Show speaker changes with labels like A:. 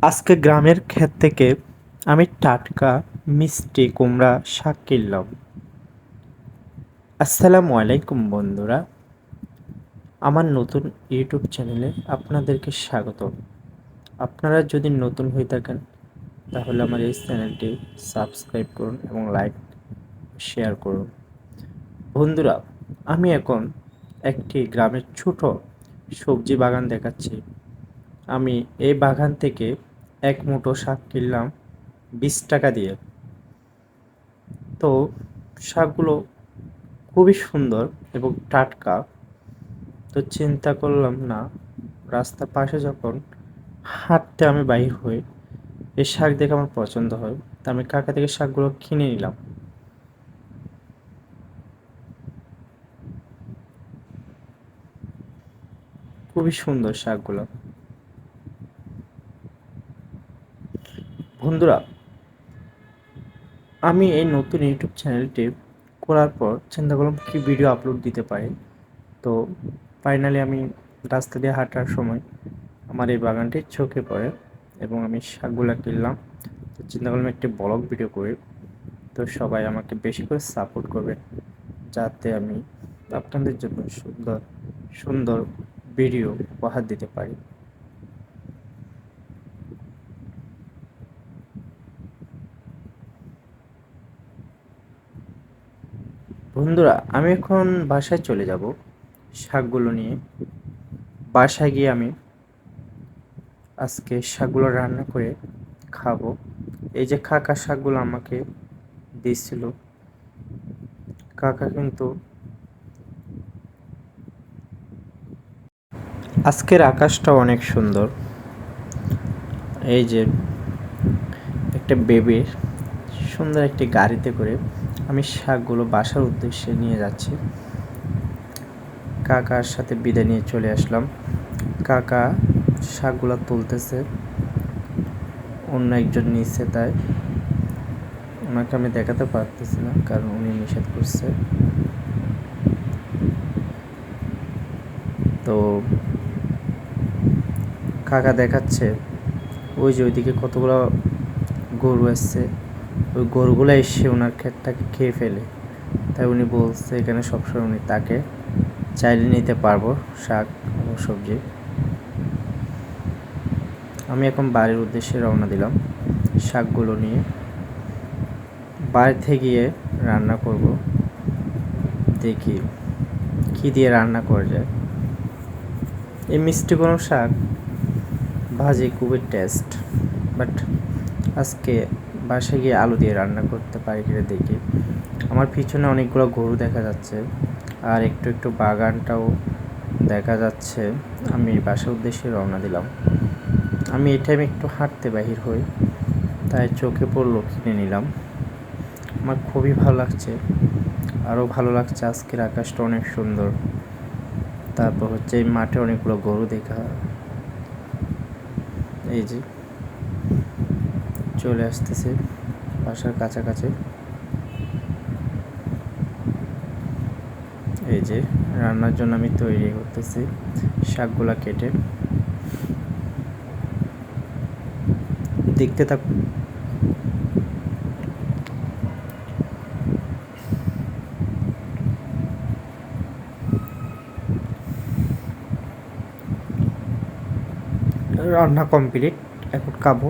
A: আজকে গ্রামের ক্ষেত থেকে আমি টাটকা মিষ্টি কুমড়া শাক কিনলাম। আসসালামু আলাইকুম বন্ধুরা, আমার নতুন ইউটিউব চ্যানেলে আপনাদেরকে স্বাগত। আপনারা যদি নতুন হয়ে থাকেন তাহলে আমার এই চ্যানেলটি সাবস্ক্রাইব করুন এবং লাইক শেয়ার করুন। বন্ধুরা, আমি এখন একটি গ্রামের ছোট সবজি বাগান দেখাচ্ছি। আমি এই বাগান থেকে এক মুঠো শাক কিনলাম 20 টাকা দিয়ে। তো শাকগুলো খুবই সুন্দর এবং টাটকা। তো চিন্তা করলাম, না, রাস্তার পাশে যখন হাঁটতে আমি বাইর হই, এই শাক দেখে আমার পছন্দ হয়, তা আমি কাকা থেকে শাকগুলো কিনে নিলাম। খুবই সুন্দর শাকগুলো। বন্ধুরা, আমি এই নতুন ইউটিউব চ্যানেলটি করার পর চিন্তা করলাম কি ভিডিও আপলোড দিতে পারি। তো ফাইনালি আমি রাস্তা দিয়ে হাঁটার সময় আমার এই বাগানটি চোখে পড়ে এবং আমি শাকগুলা কিনলাম। তো চিন্তা করলাম একটি ব্লগ ভিডিও করি। তো সবাই আমাকে বেশি করে সাপোর্ট করবেন, যাতে আমি আপনাদের জন্য সুন্দর সুন্দর ভিডিও উপহার দিতে পারি। বন্ধুরা, আমি এখন বাসায় চলে যাব শাকগুলো নিয়ে। বাসায় গিয়ে আমি আজকে শাকগুলো রান্না করে খাবো। এই যে কাকা শাকগুলো আমাকে দিয়েছিল, কাকা কিন্তু আজকের আকাশটা অনেক সুন্দর। এই যে একটা বেবির সুন্দর একটি গাড়িতে করে আমি শাকগুলো বাসার উদ্দেশ্যে নিয়ে যাচ্ছি। কাকার সাথে বিদায় নিয়ে চলে আসলাম। কাকা শাকগুলো তুলতেছে, অন্য একজন নিচ্ছে, তাই ওনাকে আমি দেখাতে পারতেছি না, কারণ উনি নিষেধ করছে। তো কাকা দেখাচ্ছে ওই যে ওইদিকে কতগুলো গরু আসছে, ওই গরুগুলো এসে ওনার ক্ষেতটাকে খেয়ে ফেলে। তাই উনি বলছে এখানে সবসময় উনি তাকে চাইলে নিতে পারবো শাক এবং সবজি। আমি এখন বাড়ির উদ্দেশ্যে রওনা দিলাম শাকগুলো নিয়ে। বাড়িতে গিয়ে রান্না করব, দেখি কী দিয়ে রান্না করা যায়। এই মিষ্টি কুমড়ো শাক ভাজি খুবই টেস্ট, বাট আজকে বাসায় গিয়ে আলু দিয়ে রান্না করতে পারি কিনা দেখি। আমার পিছনে অনেকগুলো গরু দেখা যাচ্ছে, আর একটু একটু বাগানটাও দেখা যাচ্ছে। আমি বাসার উদ্দেশ্যে রওনা দিলাম। আমি এই টাইমে একটু হাঁটতে বাহির হই, তাই চোখে পড়লো, কিনে নিলাম। আমার খুবই ভালো লাগছে, আরও ভালো লাগছে আজকের আকাশটা অনেক সুন্দর। তারপর হচ্ছে এই মাঠে অনেকগুলো গরু দেখা, এই যে চলে আসতেছে বাসার কাছাকাছি। এই যে রান্নার জন্য আমি তৈরি করতেছি শাকগুলা কেটে। দেখতে থাকুন। রান্না কমপ্লিট, এখন খাবো।